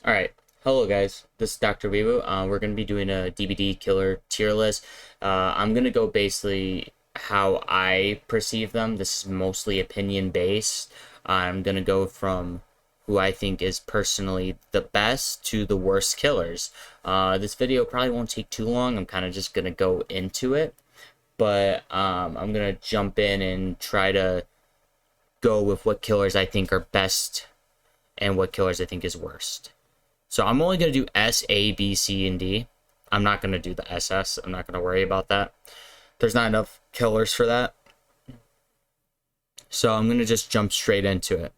Alright, hello guys, this is Dr. Weewu. We're going to be doing a DBD killer tier list. I'm going to go basically how I perceive them. This is mostly opinion based. I'm going to go from who I think is personally the best to the worst killers. This video probably won't take too long. I'm kind of just going to go into it. But I'm going to jump in and try to go with what killers I think are best and what killers I think is worst. So I'm only going to do S, A, B, C, and D. I'm not going to do the SS. I'm not going to worry about that. There's not enough killers for that. So I'm going to just jump straight into it.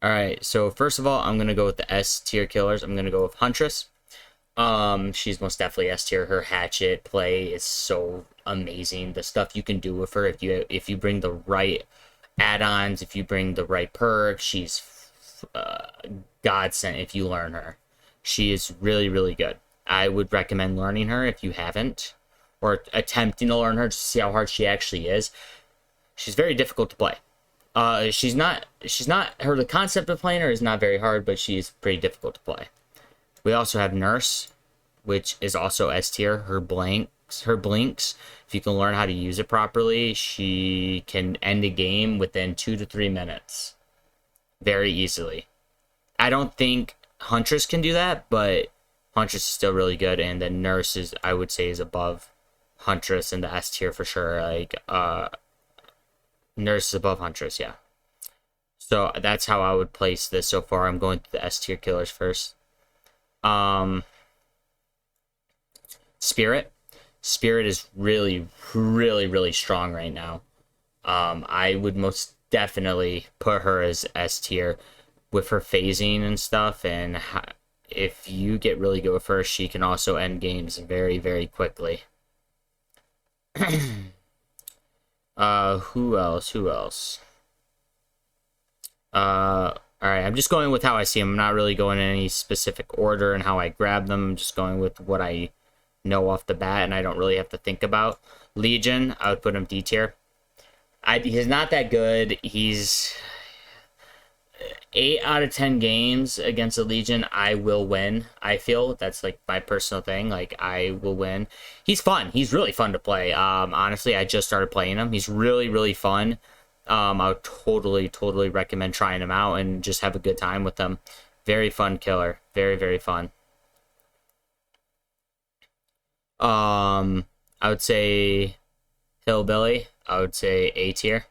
Alright, so first of all, I'm going to go with the S tier killers. I'm going to go with Huntress. She's most definitely S tier. Her hatchet play is so amazing. The stuff you can do with her if you bring the right add-ons, if you bring the right perks, she's godsend if you learn her. She is really, really good. I would recommend learning her if you haven't, or attempting to learn her to see how hard she actually is. She's very difficult to play. The concept of playing her is not very hard, but she's pretty difficult to play. We also have Nurse, which is also S tier. Her blinks, if you can learn how to use it properly, she can end a game within 2 to 3 minutes. Very easily. I don't think Huntress can do that, but Huntress is still really good, and then Nurse is, I would say, is above Huntress in the S tier for sure. Nurse is above Huntress, yeah. So that's how I would place this so far. I'm going through the S tier killers first. Spirit. Spirit is really, really, really strong right now. I would most definitely put her as S tier with her phasing and stuff, and if you get really good with her, she can also end games very, very quickly. Who else? Alright, I'm just going with how I see them. I'm not really going in any specific order and how I grab them. I'm just going with what I know off the bat, and I don't really have to think about. Legion, I would put him D tier. He's not that good. He's 8 out of 10 games against a Legion, I will win. I feel that's like my personal thing. Like, I will win. He's fun. He's really fun to play. Honestly, I just started playing him. He's really, really fun. I would totally recommend trying him out and just have a good time with him. Very fun killer. Very, very fun. I would say Hillbilly. I would say A tier.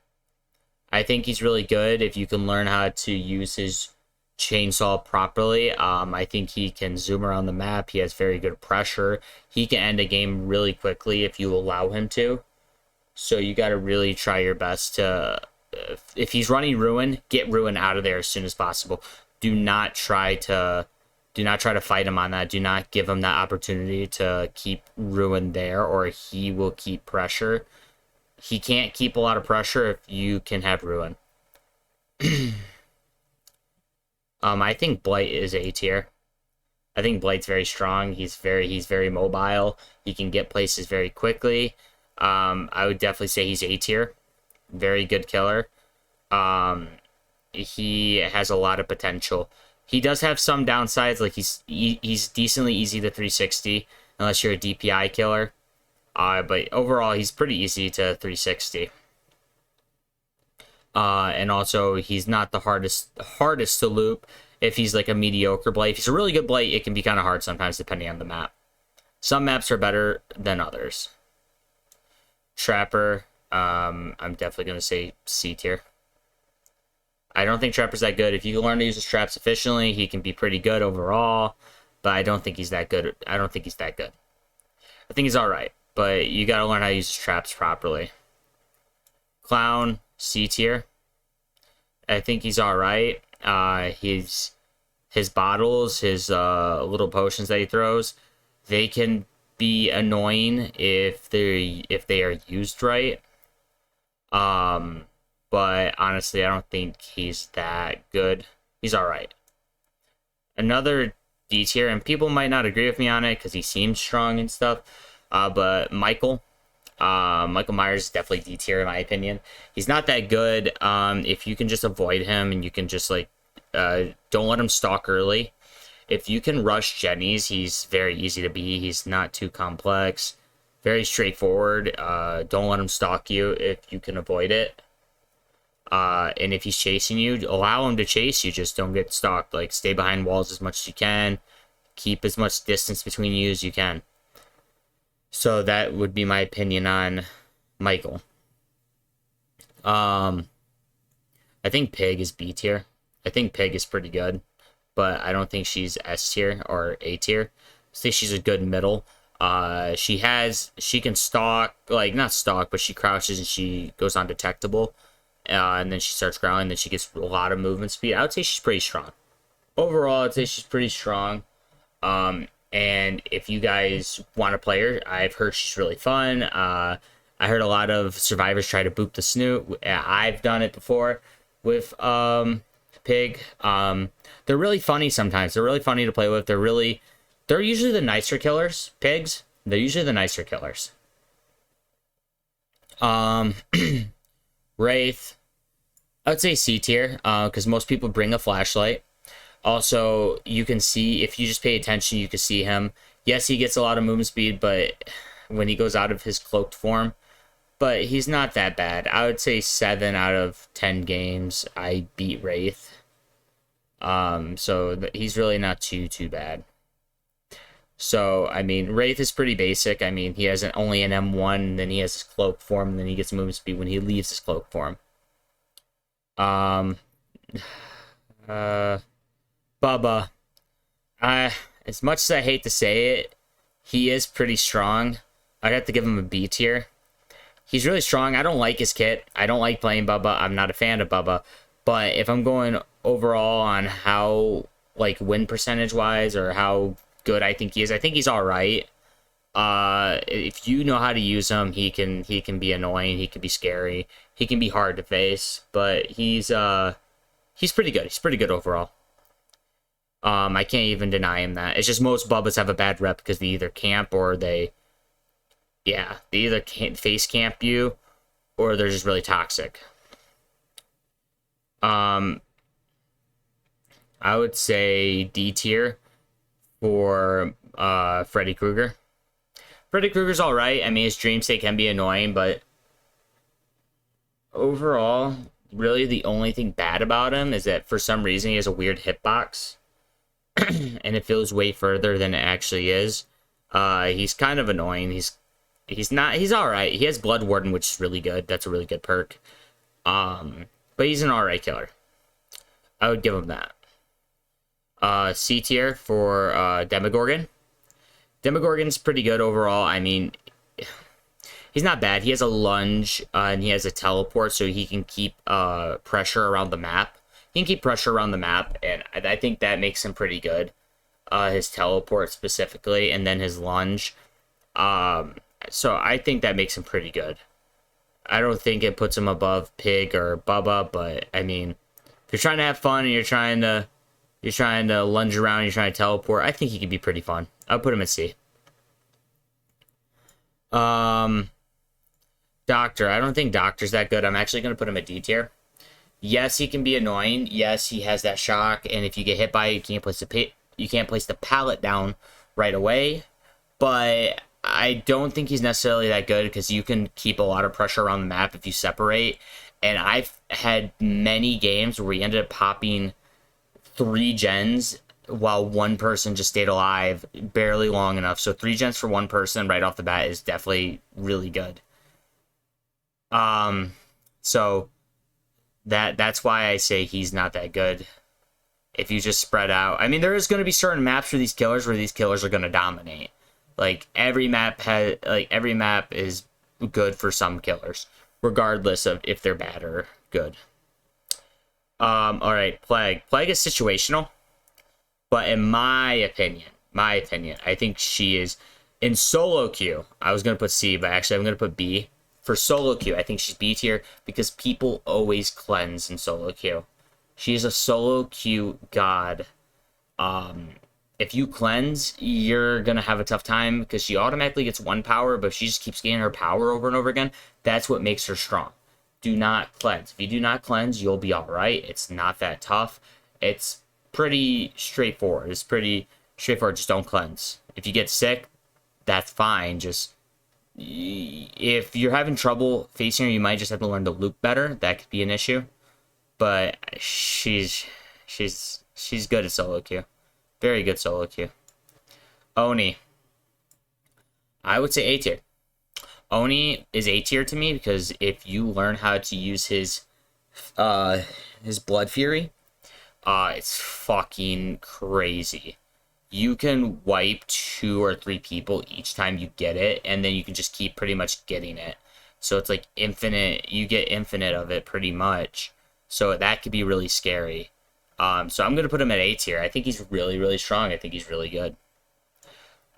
I think he's really good if you can learn how to use his chainsaw properly. I think he can zoom around the map. He has very good pressure. He can end a game really quickly if you allow him to. So you got to really try your best to... if he's running Ruin, get Ruin out of there as soon as possible. Do not try to fight him on that. Do not give him that opportunity to keep Ruin there, or he will keep pressure. He can't keep a lot of pressure if you can have Ruin. I think Blight is A tier. I think Blight's very strong. He's very mobile. He can get places very quickly. I would definitely say he's A tier. Very good killer. He has a lot of potential. He does have some downsides, like he's decently easy to 360 unless you're a DPI killer. But overall, he's pretty easy to 360. And also, he's not the hardest to loop if he's like a mediocre Blight. If he's a really good Blight, it can be kind of hard sometimes depending on the map. Some maps are better than others. Trapper, I'm definitely going to say C tier. I don't think Trapper's that good. If you can learn to use his traps efficiently, he can be pretty good overall. But I don't think he's that good. I think he's alright. But you gotta learn how to use his traps properly. Clown, C tier. I think he's alright. His bottles, his little potions that he throws, they can be annoying if they are used right. But honestly, I don't think he's that good. He's alright. Another D tier, and people might not agree with me on it because he seems strong and stuff. But Michael Myers is definitely D tier in my opinion. He's not that good. If you can just avoid him and you can just like don't let him stalk early, If you can rush Jennies, he's very easy to beat. He's not too complex. Very straightforward. Don't let him stalk you if you can avoid it. And if he's chasing you, allow him to chase you. Just don't get stalked. Like, stay behind walls as much as you can. Keep as much distance between you as you can. So that would be my opinion on Michael. I think Pig is B tier. I think Pig is pretty good, but I don't think she's S tier or A tier. I think she's a good middle. She can stalk, like, not stalk, but she crouches and she goes undetectable. And then she starts growling, then she gets a lot of movement speed. I would say she's pretty strong. Overall, I'd say she's pretty strong. And if you guys want to play her, I've heard she's really fun. I heard a lot of survivors try to boop the snoot. I've done it before with Pig. They're really funny sometimes. They're really funny to play with. They're usually the nicer killers, pigs. They're usually the nicer killers. Wraith, I would say C tier, because most people bring a flashlight. Also, you can see, if you just pay attention, you can see him. Yes, he gets a lot of movement speed, but when he goes out of his cloaked form, but he's not that bad. I would say 7 out of 10 games I beat Wraith. So he's really not too bad. So, I mean, Wraith is pretty basic. I mean, he has only an M1, and then he has his cloak form, and then he gets movement speed when he leaves his cloak form. Bubba. As much as I hate to say it, he is pretty strong. I'd have to give him a B tier. He's really strong. I don't like his kit. I don't like playing Bubba. I'm not a fan of Bubba. But if I'm going overall on how, like, win percentage-wise or how good I think he is, I think he's all right. If you know how to use him, he can be annoying. He can be scary. He can be hard to face. But he's pretty good. He's pretty good overall. I can't even deny him that. It's just most Bubbas have a bad rep because they either camp or they either can't face camp you or they're just really toxic. I would say D tier for Freddy Krueger. Freddy Krueger's alright. I mean, his dream state can be annoying, but overall, really the only thing bad about him is that for some reason he has a weird hitbox. And it feels way further than it actually is. He's kind of annoying. He's alright. He has Blood Warden, which is really good. That's a really good perk. But he's an alright killer. I would give him that. C tier for Demogorgon. Demogorgon's pretty good overall. I mean, he's not bad. He has a lunge and he has a teleport, so he can keep pressure around the map. He can keep pressure around the map, and I think that makes him pretty good. His teleport specifically, and then his lunge. So I think that makes him pretty good. I don't think it puts him above Pig or Bubba, but I mean, if you're trying to have fun and you're trying to lunge around, you're trying to teleport, I think he could be pretty fun. I'll put him at C. Doctor, I don't think Doctor's that good. I'm actually going to put him at D tier. Yes, he can be annoying. Yes, he has that shock, and if you get hit by it, you can't place the pallet down right away. But I don't think he's necessarily that good because you can keep a lot of pressure around the map if you separate. And I've had many games where we ended up popping 3 gens while one person just stayed alive barely long enough. So 3 gens for one person right off the bat is definitely really good. So that's why I say he's not that good. If you just spread out, I mean, there is going to be certain maps for these killers where these killers are going to dominate. Like every map is good for some killers, regardless of if they're bad or good. All right, Plague. Plague is situational, but in my opinion, I think she is in solo queue. I was going to put C, but actually I'm going to put B. For solo queue, I think she's B tier because people always cleanse in solo queue. She is a solo queue god. If you cleanse, you're going to have a tough time because she automatically gets 1 power, but if she just keeps gaining her power over and over again, that's what makes her strong. Do not cleanse. If you do not cleanse, you'll be alright. It's not that tough. It's pretty straightforward. It's pretty straightforward. Just don't cleanse. If you get sick, that's fine. Just if you're having trouble facing her, you might just have to learn to loop better. That could be an issue. But she's good at solo queue. Very good solo queue. Oni. I would say A tier. Oni is A tier to me because if you learn how to use his Blood Fury, it's fucking crazy. You can wipe 2 or 3 people each time you get it, and then you can just keep pretty much getting it. So it's like infinite. You get infinite of it pretty much. So that could be really scary. So I'm gonna put him at A tier. I think he's really, really strong. I think he's really good.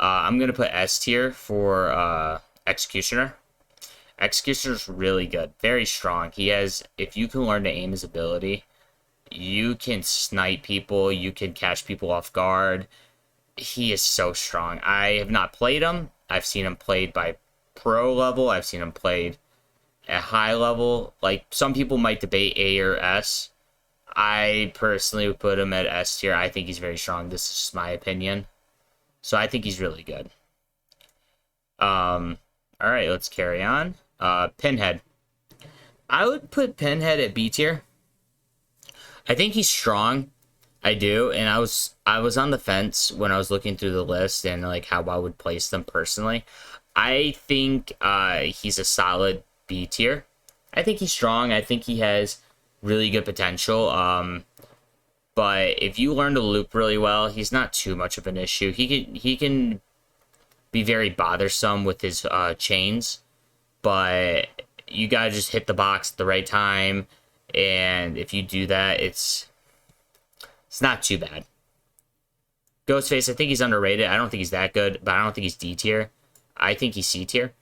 I'm gonna put S tier for Executioner. Executioner's really good, very strong. He has, if you can learn to aim his ability, you can snipe people, you can catch people off guard. He is so strong. I have not played him. I've seen him played by pro level. I've seen him played at high level. Like, some people might debate A or S. I personally would put him at S tier. I think he's very strong. This is just my opinion. So I think he's really good. All right, let's carry on. Pinhead. I would put Pinhead at B tier. I think he's strong. I do, and I was on the fence when I was looking through the list and like how I would place them personally. I think he's a solid B tier. I think he's strong. I think he has really good potential. But if you learn to loop really well, he's not too much of an issue. He can be very bothersome with his chains, but you gotta just hit the box at the right time, and if you do that, it's not too bad. Ghostface, I think he's underrated. I don't think he's that good, but I don't think he's D tier. I think he's C tier.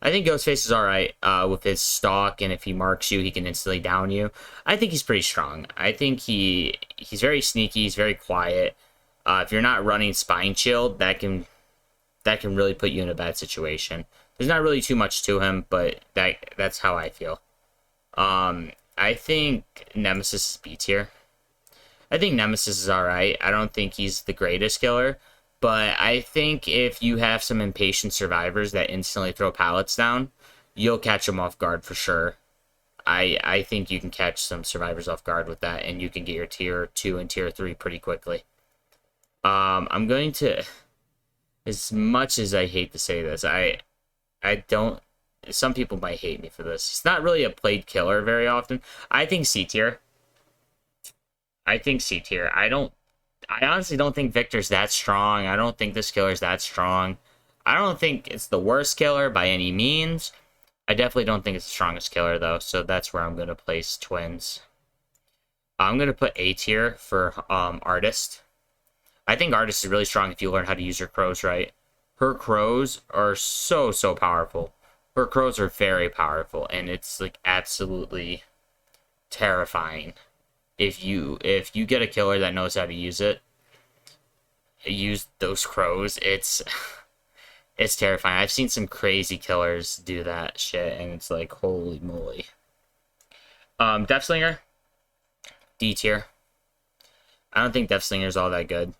I think Ghostface is alright with his stalk, and if he marks you, he can instantly down you. I think he's pretty strong. I think he's very sneaky, he's very quiet. If you're not running Spine Shield, that can really put you in a bad situation. There's not really too much to him, but that's how I feel. I think Nemesis is B tier. I think Nemesis is alright. I don't think he's the greatest killer, but I think if you have some impatient survivors that instantly throw pallets down, you'll catch them off guard for sure. I think you can catch some survivors off guard with that, and you can get your tier 2 and tier 3 pretty quickly. I'm going to, as much as I hate to say this, I don't, some people might hate me for this. He's not really a played killer very often. I think C tier. I think C tier. I honestly don't think Victor's that strong. I don't think this killer's that strong. I don't think it's the worst killer by any means. I definitely don't think it's the strongest killer, though, so that's where I'm going to place Twins. I'm going to put A tier for Artist. I think Artist is really strong if you learn how to use your crows right. Her crows are so powerful. Her crows are very powerful, and it's like absolutely terrifying. If you get a killer that knows how to use those crows, it's terrifying. I've seen some crazy killers do that shit, and it's like, holy moly. Deathslinger, D tier. I don't think Deathslinger's all that good.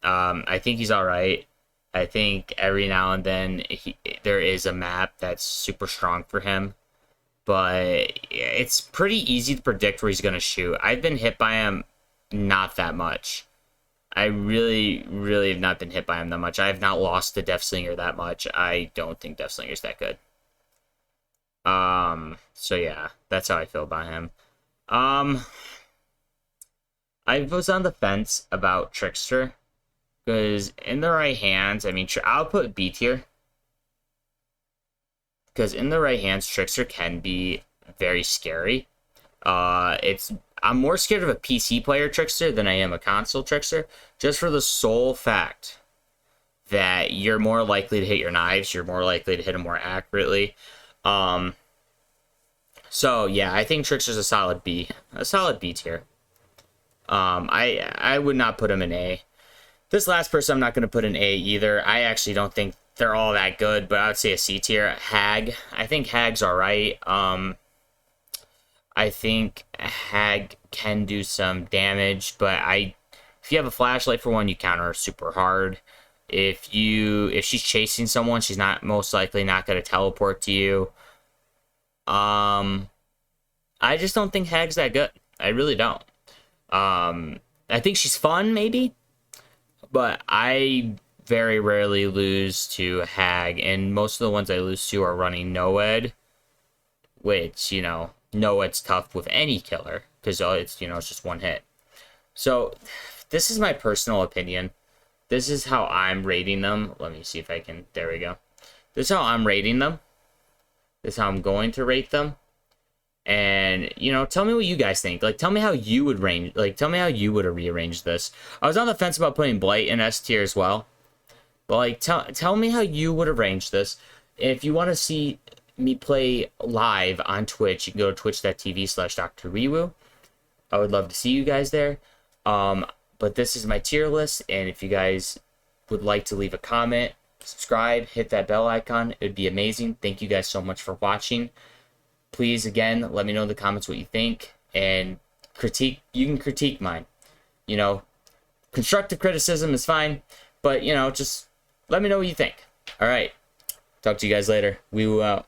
I think he's alright. I think every now and then there is a map that's super strong for him, but it's pretty easy to predict where he's going to shoot. I've been hit by him not that much. I really have not been hit by him that much. I have not lost to Deathslinger that much. I don't think Deathslinger's that good. So yeah, that's how I feel about him. I was on the fence about Trickster, because in the right hands, I mean, I'll put B tier. Because in the right hands, Trickster can be very scary. I'm more scared of a PC player Trickster than I am a console Trickster, just for the sole fact that you're more likely to hit your knives, you're more likely to hit them more accurately. So yeah, I think Trickster's a solid B tier. I would not put him in A. This last person I'm not going to put in A either. I actually don't think they're all that good, but I would say a C tier. Hag. I think Hag's alright. I think Hag can do some damage, but if you have a flashlight for one, you counter her super hard. If she's chasing someone, she's not most likely not going to teleport to you. I just don't think Hag's that good. I really don't. I think she's fun, maybe, but I very rarely lose to Hag, and most of the ones I lose to are running Noed, which, you know, Noed's tough with any killer, because it's, you know, it's just one hit. So, this is my personal opinion. This is how I'm rating them. Let me see if I can, there we go. This is how I'm rating them. This is how I'm going to rate them. And, you know, tell me what you guys think. Like, tell me how you would tell me how you would have rearranged this. I was on the fence about putting Blight in S tier as well. But, like, tell me how you would arrange this. If you want to see me play live on Twitch, you can go to twitch.tv/DrWeeWoo. I would love to see you guys there. But this is my tier list, and if you guys would like to leave a comment, subscribe, hit that bell icon, it would be amazing. Thank you guys so much for watching. Please, again, let me know in the comments what you think, and you can critique mine. You know, constructive criticism is fine, but, you know, just let me know what you think. All right. Talk to you guys later. Wee woo out.